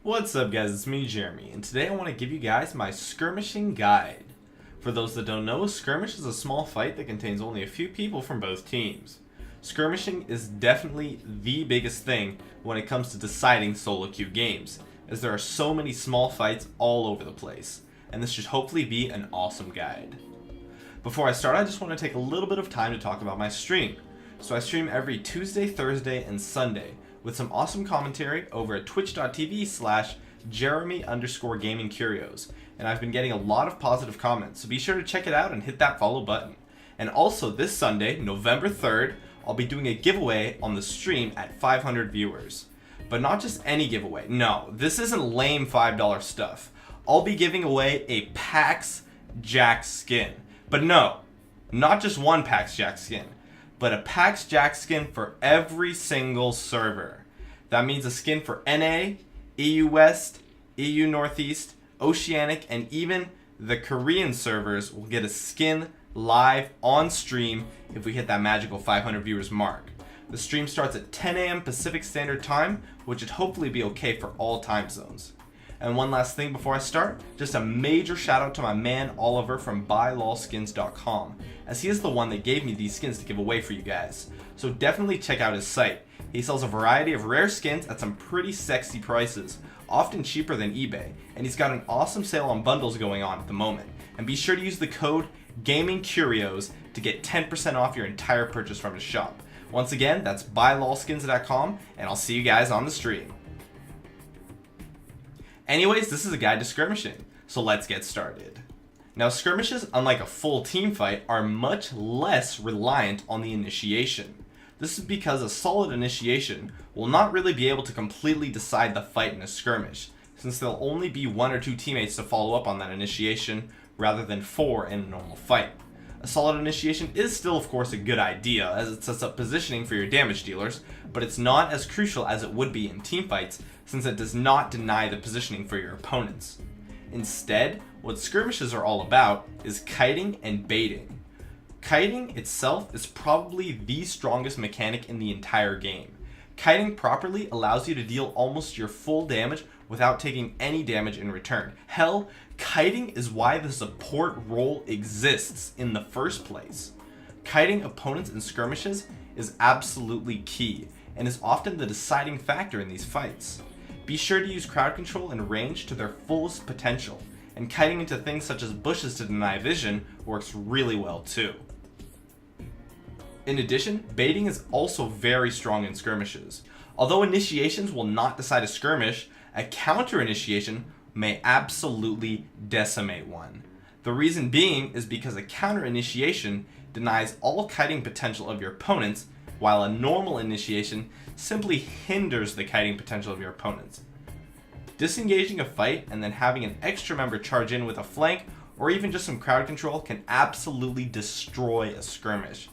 What's up guys, it's me Jeremy, and today I want to give you guys my skirmishing guide. For those that don't know, skirmish is a small fight that contains only a few people from both teams. Skirmishing is definitely the biggest thing when it comes to deciding solo queue games, as there are so many small fights all over the place, and this should hopefully be an awesome guide. Before I start, I just want to take a little bit of time to talk about my stream. So I stream every Tuesday, Thursday, and Sunday, with some awesome commentary over at twitch.tv/Jeremy_GamingCurios, and I've been getting a lot of positive comments, so be sure to check it out and hit that follow button. And also this Sunday, November 3rd, I'll be doing a giveaway on the stream at 500 viewers. But not just any giveaway, no, this isn't lame $5 stuff. I'll be giving away a PAX JAX skin. But no, not just one PAX JAX skin, but a PAX JAX skin for every single server. That means a skin for NA, EU West, EU Northeast, Oceanic, and even the Korean servers will get a skin live on stream if we hit that magical 500 viewers mark. The stream starts at 10 AM Pacific Standard Time, which should hopefully be okay for all time zones. And one last thing before I start, just a major shout out to my man Oliver from buylolskins.com, as he is the one that gave me these skins to give away for you guys. So definitely check out his site. He sells a variety of rare skins at some pretty sexy prices, often cheaper than eBay, and he's got an awesome sale on bundles going on at the moment. And be sure to use the code GamingCurios to get 10% off your entire purchase from his shop. Once again, that's buylolskins.com, and I'll see you guys on the stream. Anyways, this is a guide to skirmishing, so let's get started. Now skirmishes, unlike a full team fight, are much less reliant on the initiation. This is because a solid initiation will not really be able to completely decide the fight in a skirmish, since there'll only be 1 or 2 teammates to follow up on that initiation, rather than 4 in a normal fight. A solid initiation is still of course a good idea, as it sets up positioning for your damage dealers, but it's not as crucial as it would be in teamfights, since it does not deny the positioning for your opponents. Instead, what skirmishes are all about is kiting and baiting. Kiting itself is probably the strongest mechanic in the entire game. Kiting properly allows you to deal almost your full damage without taking any damage in return. Hell, kiting is why the support role exists in the first place. Kiting opponents in skirmishes is absolutely key, and is often the deciding factor in these fights. Be sure to use crowd control and range to their fullest potential, and kiting into things such as bushes to deny vision works really well too. In addition, baiting is also very strong in skirmishes. Although initiations will not decide a skirmish, a counter initiation may absolutely decimate one. The reason being is because a counter initiation denies all kiting potential of your opponents, while a normal initiation simply hinders the kiting potential of your opponents. Disengaging a fight and then having an extra member charge in with a flank or even just some crowd control can absolutely destroy a skirmish.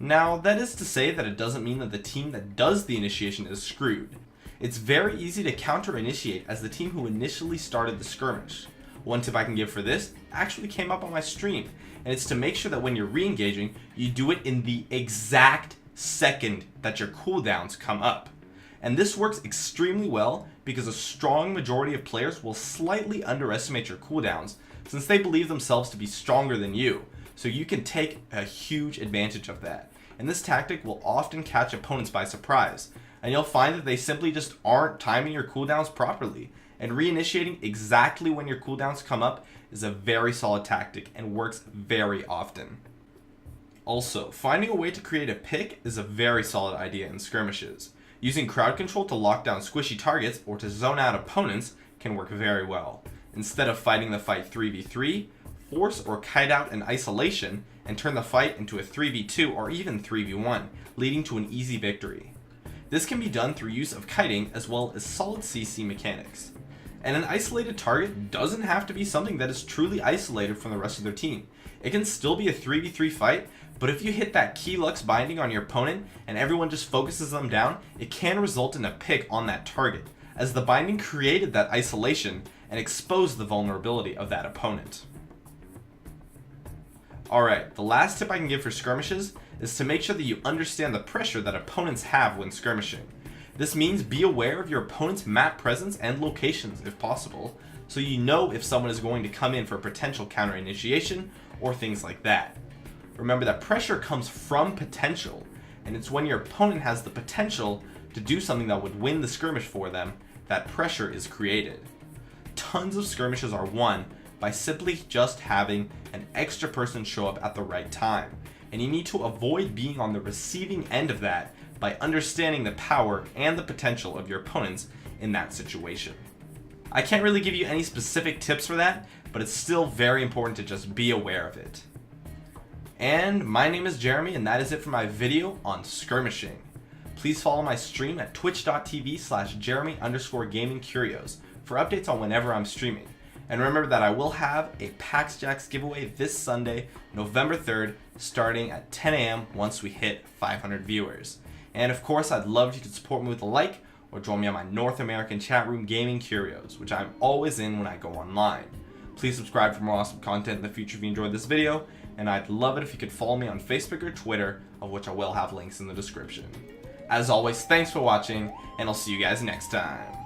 Now, that is to say that it doesn't mean that the team that does the initiation is screwed. It's very easy to counter initiate as the team who initially started the skirmish. One tip I can give for this actually came up on my stream, and it's to make sure that when you're re-engaging, you do it in the exact second that your cooldowns come up. And this works extremely well because a strong majority of players will slightly underestimate your cooldowns since they believe themselves to be stronger than you, so you can take a huge advantage of that. And this tactic will often catch opponents by surprise, and you'll find that they simply just aren't timing your cooldowns properly, and reinitiating exactly when your cooldowns come up is a very solid tactic and works very often. Also, finding a way to create a pick is a very solid idea in skirmishes. Using crowd control to lock down squishy targets or to zone out opponents can work very well. Instead of fighting the fight 3v3, force or kite out in isolation and turn the fight into a 3v2 or even 3v1, leading to an easy victory. This can be done through use of kiting as well as solid CC mechanics. And an isolated target doesn't have to be something that is truly isolated from the rest of their team. It can still be a 3v3 fight, but if you hit that key Lux binding on your opponent and everyone just focuses them down, it can result in a pick on that target, as the binding created that isolation and exposed the vulnerability of that opponent. Alright, the last tip I can give for skirmishes is to make sure that you understand the pressure that opponents have when skirmishing. This means be aware of your opponent's map presence and locations if possible, so you know if someone is going to come in for a potential counter initiation or things like that. Remember that pressure comes from potential, and it's when your opponent has the potential to do something that would win the skirmish for them that pressure is created. Tons of skirmishes are won by simply just having an extra person show up at the right time, and you need to avoid being on the receiving end of that by understanding the power and the potential of your opponents in that situation. I can't really give you any specific tips for that, but it's still very important to just be aware of it. And my name is Jeremy, and that is it for my video on skirmishing. Please follow my stream at twitch.tv/Jeremy_gamingcurios for updates on whenever I'm streaming. And remember that I will have a PAX JAX giveaway this Sunday, November 3rd, starting at 10 a.m. once we hit 500 viewers. And of course, I'd love if you could support me with a like or join me on my North American chat room, Gaming Curios, which I'm always in when I go online. Please subscribe for more awesome content in the future if you enjoyed this video, and I'd love it if you could follow me on Facebook or Twitter, of which I will have links in the description. As always, thanks for watching, and I'll see you guys next time.